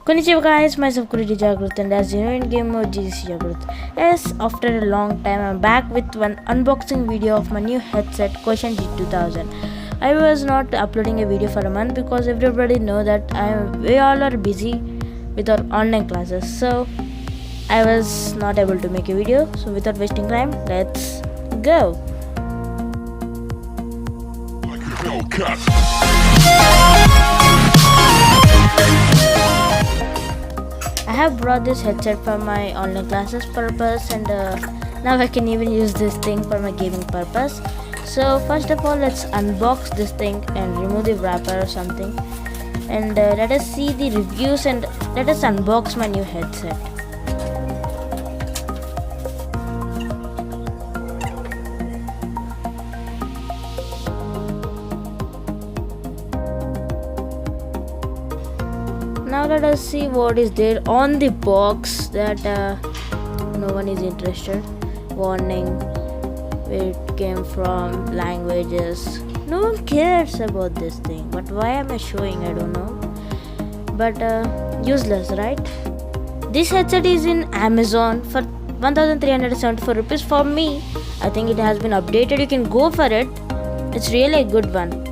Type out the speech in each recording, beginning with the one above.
Konichiwa Guys, myself JAGRUTH, and as you know in game mode JAGRUTH. Yes, after a long time I'm back with one unboxing video of my new headset Kotion G2000. I was not uploading a video for a month because everybody know that we all are busy with our online classes, so I was not able to make a video. So without wasting time, let's go. I have brought this headset for my online classes purpose, and now I can even use this thing for my gaming purpose. So first of all, let's unbox this thing and remove the wrapper or something, and let us see the reviews and let us unbox my new headset. Now let us see what is there on the box that no one is interested. Warning, where it came from, languages. No one cares about this thing. But why am I showing? I don't know. But useless, right? This headset is in Amazon for 1374 rupees. For me, I think it has been updated. You can go for it. It's really a good one.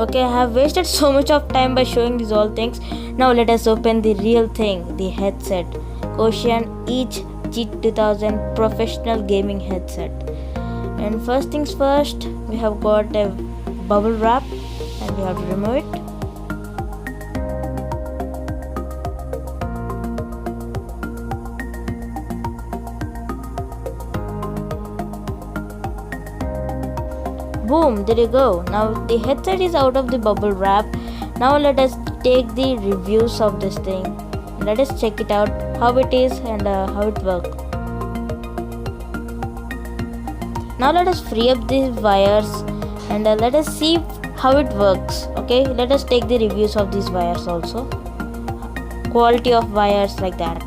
Okay, I have wasted so much of time by showing these all things. Now let us open the real thing, the headset. Kotion Each G2000 professional gaming headset. And first things first, we have got a bubble wrap and we have to remove it. Boom, there you go. Now the headset is out of the bubble wrap. Now let us take the reviews of this thing. Let us check it out, how it is and how it works. Now let us free up these wires and let us see how it works. Okay, let us take the reviews of these wires also. Quality of wires like that.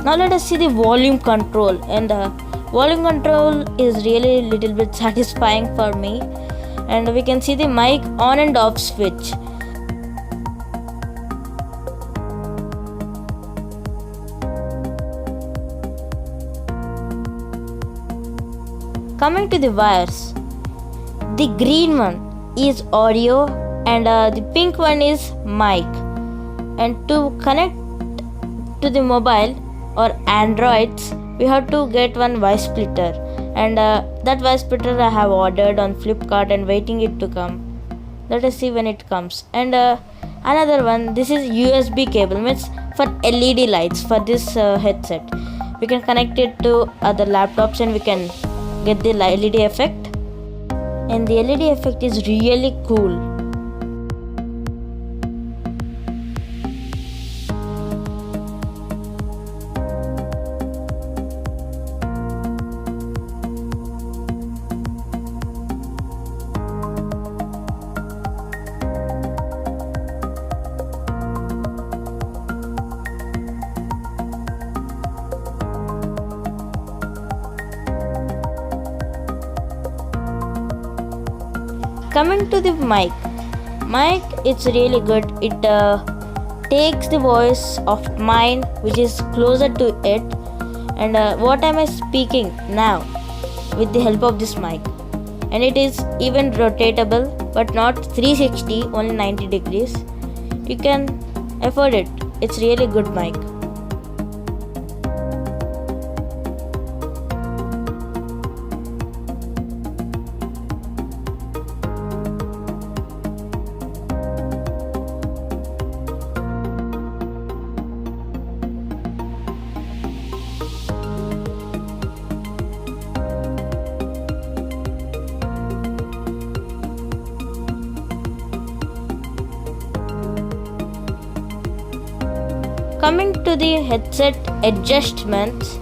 Now let us see the volume control, and volume control is really a little bit satisfying for me, and we can see the mic on and off switch. Coming to the wires, the green one is audio and the pink one is mic, and to connect to the mobile or Androids, we have to get one voice splitter, and that voice splitter I have ordered on Flipkart and waiting it to come. Let us see when it comes. And another one, this is USB cable, means for LED lights for this headset. We can connect it to other laptops and we can get the LED effect, and the LED effect is really cool. Coming to the mic, it's really good. It takes the voice of mine which is closer to it, and what am I speaking now with the help of this mic, and it is even rotatable but not 360, only 90 degrees. You can afford it. It's really good mic. coming to the headset adjustments,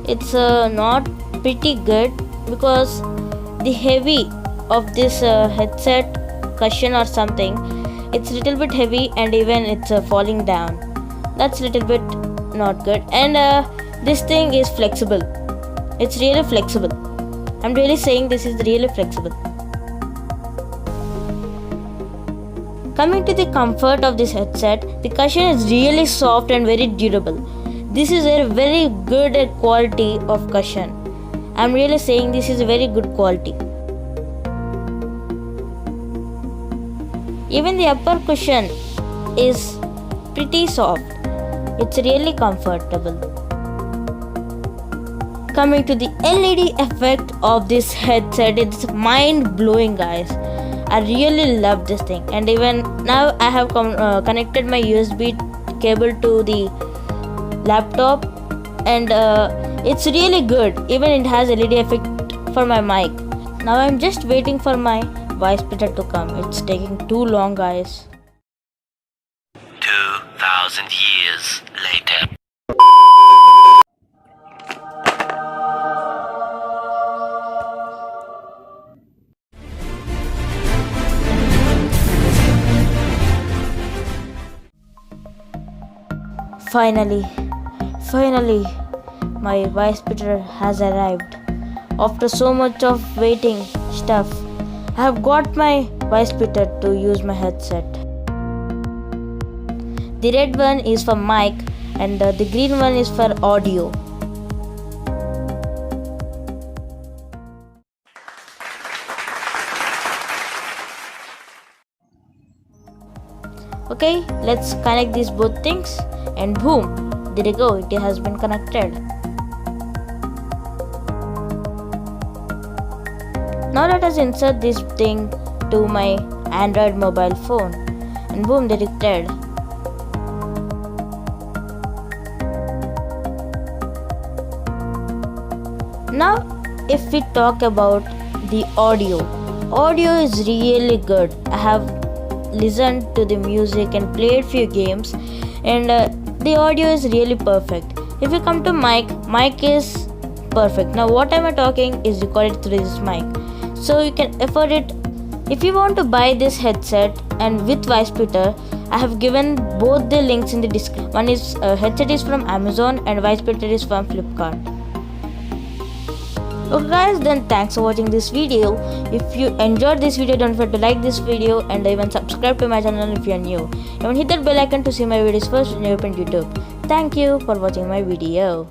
it's not pretty good because the heavy of this headset cushion or something, it's little bit heavy and even it's falling down. That's little bit not good. And this thing is flexible. It's really flexible. I'm really saying this is really flexible. Coming to the comfort of this headset, the cushion is really soft and very durable. This is a very good quality of cushion. I'm really saying this is a very good quality. Even the upper cushion is pretty soft. It's really comfortable. Coming to the LED effect of this headset, it's mind blowing, guys. I really love this thing, and even now I have connected my USB cable to the laptop, and it's really good. Even it has LED effect for my mic. Now I'm just waiting for my voice splitter to come. It's taking too long, guys. 2,000 years later. Finally, my voice splitter has arrived. After so much of waiting stuff, I have got my voice splitter to use my headset. The red one is for mic and the green one is for audio. Okay, let's connect these both things, and boom, there you go, it has been connected. Now let us insert this thing to my Android mobile phone, and boom, there it is. Now if we talk about the audio is really good. I have listened to the music and played few games, and the audio is really perfect. If you come to mic is perfect. Now what am I talking is recorded through this mic, so you can afford it. If you want to buy this headset and with voice splitter, I have given both the links in the description. One is headset is from Amazon and voice splitter is from Flipkart. Okay guys, then thanks for watching this video. If you enjoyed this video, don't forget to like this video and even subscribe to my channel if you are new. Even hit that bell icon to see my videos first when you open YouTube. Thank you for watching my video.